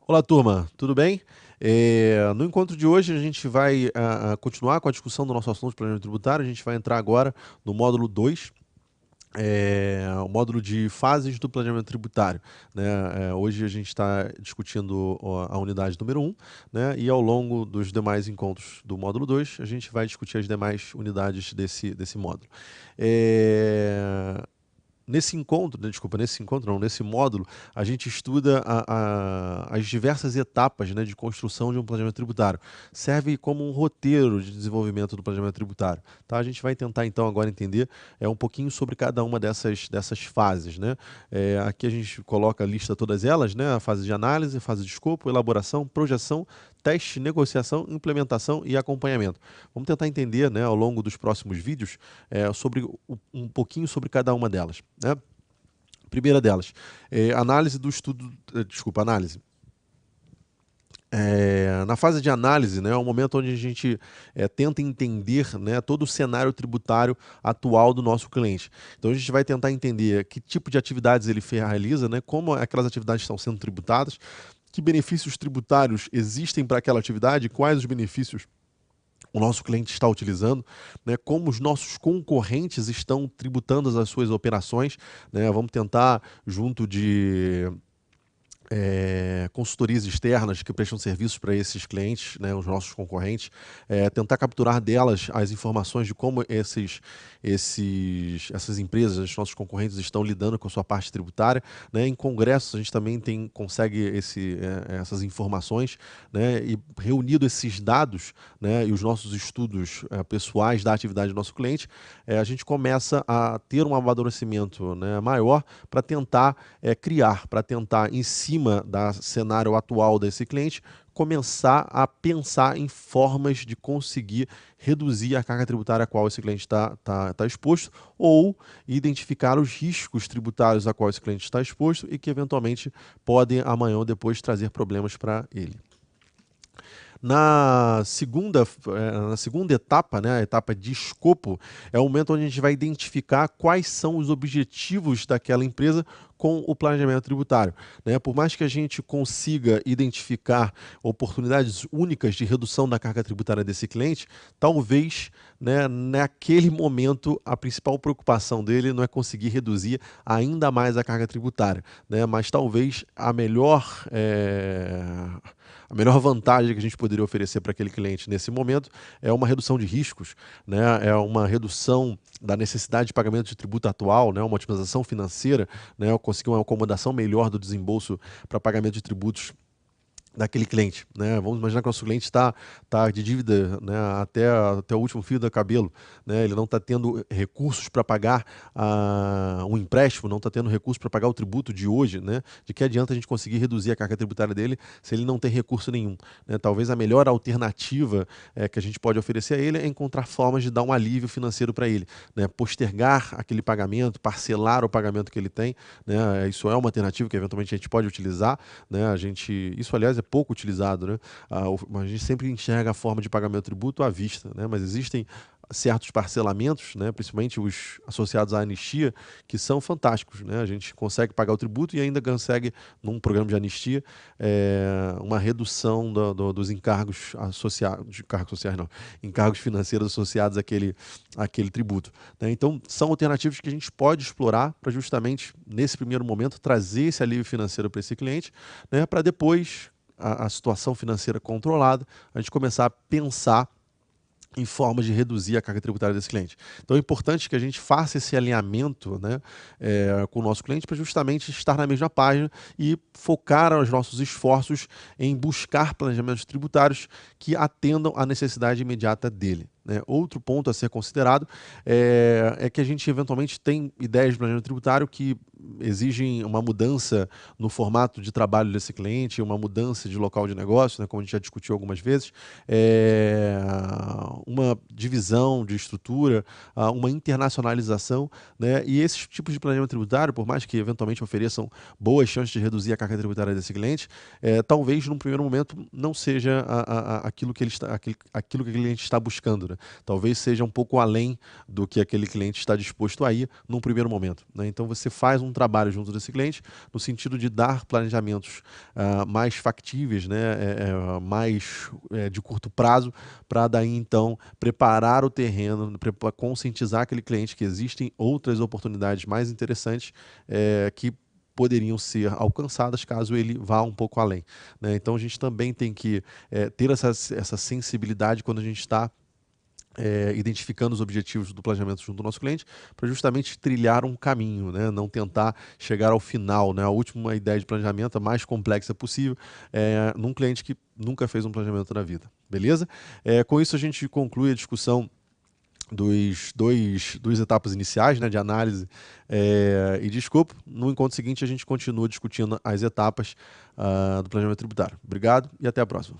Olá, turma, tudo bem? No encontro de hoje, a gente vai continuar com a discussão do nosso assunto de planejamento tributário. A gente vai entrar agora no módulo 2, o módulo de fases do planejamento tributário, né? Hoje a gente está discutindo a unidade número um, né? E ao longo dos demais encontros do módulo 2, a gente vai discutir as demais unidades desse módulo. É, Nesse encontro, né, desculpa, nesse encontro não, nesse módulo, a gente estuda as diversas etapas, né, de construção de um planejamento tributário. Serve como um roteiro de desenvolvimento do planejamento tributário. Tá? A gente vai tentar então agora entender um pouquinho sobre cada uma dessas fases. Né? Aqui a gente coloca a lista todas elas, né? A fase de análise, fase de escopo, elaboração, projeção, teste, negociação, implementação e acompanhamento. Vamos tentar entender, né, ao longo dos próximos vídeos um pouquinho sobre cada uma delas. Né? Primeira delas, análise do estudo, análise. Na fase de análise, né, é o momento onde a gente tenta entender, né, todo o cenário tributário atual do nosso cliente. Então a gente vai tentar entender que tipo de atividades ele realiza, né, como aquelas atividades estão sendo tributadas, que benefícios tributários existem para aquela atividade, quais os benefícios o nosso cliente está utilizando, né, como os nossos concorrentes estão tributando as suas operações. Né, vamos tentar, junto de consultorias externas que prestam serviços para esses clientes, né, os nossos concorrentes, tentar capturar delas as informações de como essas empresas, os nossos concorrentes, estão lidando com a sua parte tributária. Né. Em congressos, a gente também consegue essas informações, né, e reunido esses dados, né, e os nossos estudos pessoais da atividade do nosso cliente, a gente começa a ter um amadurecimento, né, maior para tentar criar, para tentar, em cima do cenário atual desse cliente, começar a pensar em formas de conseguir reduzir a carga tributária a qual esse cliente está exposto, ou identificar os riscos tributários a qual esse cliente está exposto e que eventualmente podem amanhã ou depois trazer problemas para ele. Na segunda etapa, né, a etapa de escopo, é o momento onde a gente vai identificar quais são os objetivos daquela empresa com o planejamento tributário. Né? Por mais que a gente consiga identificar oportunidades únicas de redução da carga tributária desse cliente, talvez, né, naquele momento a principal preocupação dele não é conseguir reduzir ainda mais a carga tributária, né? Mas talvez a melhor vantagem que a gente poderia oferecer para aquele cliente nesse momento é uma redução de riscos, né? É uma redução da necessidade de pagamento de tributo atual, né? Uma otimização financeira, né? Conseguir uma acomodação melhor do desembolso para pagamento de tributos daquele cliente. Né? Vamos imaginar que o nosso cliente está de dívida, né, até o último fio do cabelo. Né? Ele não está tendo recursos para pagar um empréstimo, não está tendo recursos para pagar o tributo de hoje. Né? De que adianta a gente conseguir reduzir a carga tributária dele se ele não tem recurso nenhum? Né? Talvez a melhor alternativa que a gente pode oferecer a ele é encontrar formas de dar um alívio financeiro para ele. Né? Postergar aquele pagamento, parcelar o pagamento que ele tem. Né? Isso é uma alternativa que eventualmente a gente pode utilizar. Né? Isso, aliás, é pouco utilizado. Né? A gente sempre enxerga a forma de pagamento do tributo à vista, né? Mas existem certos parcelamentos, né, principalmente os associados à anistia, que são fantásticos. Né? A gente consegue pagar o tributo e ainda consegue, num programa de anistia, uma redução dos encargos associados, de encargos sociais não, encargos financeiros associados àquele tributo. Né? Então, são alternativas que a gente pode explorar para justamente, nesse primeiro momento, trazer esse alívio financeiro para esse cliente, né, para depois, a situação financeira controlada, a gente começar a pensar em formas de reduzir a carga tributária desse cliente. Então é importante que a gente faça esse alinhamento, né, com o nosso cliente para justamente estar na mesma página e focar os nossos esforços em buscar planejamentos tributários que atendam à necessidade imediata dele. Né? Outro ponto a ser considerado é que a gente eventualmente tem ideias de planejamento tributário que exigem uma mudança no formato de trabalho desse cliente, uma mudança de local de negócio, né, como a gente já discutiu algumas vezes, uma divisão de estrutura, uma internacionalização, né, e esses tipos de planejamento tributário, por mais que eventualmente ofereçam boas chances de reduzir a carga tributária desse cliente, talvez num primeiro momento não seja aquilo que aquilo que o cliente está buscando. outra. Talvez seja um pouco além do que aquele cliente está disposto a ir num primeiro momento, né? Então você faz um trabalho junto desse cliente no sentido de dar planejamentos mais factíveis, né? Mais de curto prazo, para daí então preparar o terreno, conscientizar aquele cliente que existem outras oportunidades mais interessantes que poderiam ser alcançadas caso ele vá um pouco além, né? Então a gente também tem que ter essa sensibilidade quando a gente está identificando os objetivos do planejamento junto do nosso cliente, para justamente trilhar um caminho, né? Não tentar chegar ao final, né? A última ideia de planejamento, a mais complexa possível, num cliente que nunca fez um planejamento na vida, beleza? Com isso a gente conclui a discussão duas etapas iniciais, né, de análise e de escopo. No encontro seguinte a gente continua discutindo as etapas do planejamento tributário. Obrigado e até a próxima.